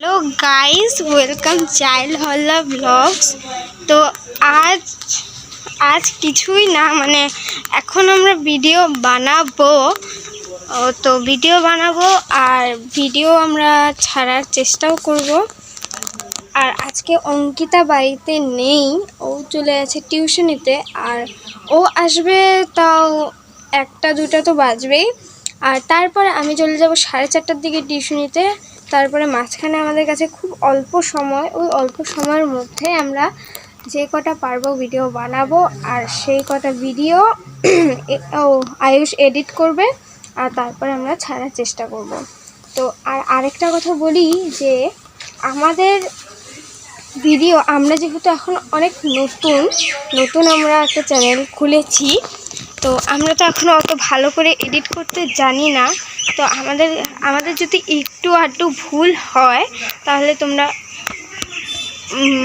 Hello guys, welcome child हल्ला blogs. तो आज কিছুই না, মানে এখন আমরা ভিডিও বানাবো। তো ভিডিও বানাবো আর ভিডিও আমরা ছাড়ার চেষ্টাও করব। আর আজকে অঙ্কিতা বাড়িতে নেই, ও চলে আছে টিউশনিতে। আর ও আসবে তাও 1টা 2টা তো বাজবেই। আর তারপরে আমি চলে যাব 4:30টার দিকে টিউশনিতে। তারপরে মাঝখানে আমাদের কাছে খুব অল্প সময়, ওই অল্প সময়ের মধ্যে আমরা যে কটা পারবো ভিডিও বানাবো। আর সেই কটা ভিডিও আয়ুষ এডিট করবে আর তারপরে আমরা ছাড়ার চেষ্টা করব। তো আরেকটা কথা বলি যে আমাদের ভিডিও, আমরা যেহেতু এখন অনেক নতুন আমরা একটা চ্যানেল খুলেছি, তো আমরা তো এখনও অত ভালো করে এডিট করতে জানি না। তো আমাদের যদি একটু আধটু ভুল হয় তাহলে তোমরা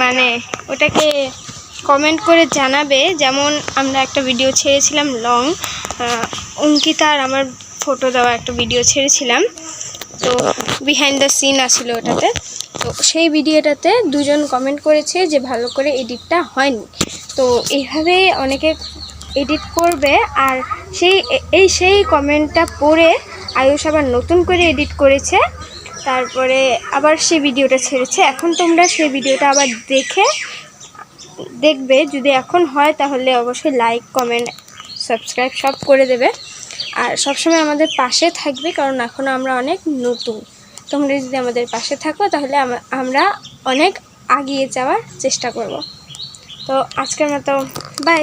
মানে ওটাকে কমেন্ট করে জানাবে। যেমন আমরা একটা ভিডিও ছেড়েছিলাম লং, অঙ্কিতা আর আমার ফটো দেওয়া একটা ভিডিও ছেড়েছিলাম। তো বিহাইন্ড দ্য সিন আছিল ওটাতে। তো সেই ভিডিওটাতে দুজন কমেন্ট করেছে যে ভালো করে এডিটটা হয়নি। তো এইভাবে অনেকে এডিট করবে। আর সেই কমেন্টটা পড়ে আয়ুষ আবার নতুন করে এডিট করেছে, তারপরে আবার সেই ভিডিওটা ছেড়েছে। এখন তোমরা সেই ভিডিওটা আবার দেখবে। যদি এখন হয় তাহলে অবশ্যই লাইক, কমেন্ট, সাবস্ক্রাইব সব করে দেবে। আর সবসময় আমাদের পাশে থাকবে, কারণ এখনও আমরা অনেক নতুন। তোমরা যদি আমাদের পাশে থাকো তাহলে আমরা অনেক এগিয়ে যাওয়ার চেষ্টা করব। তো আজকের মতো বাই।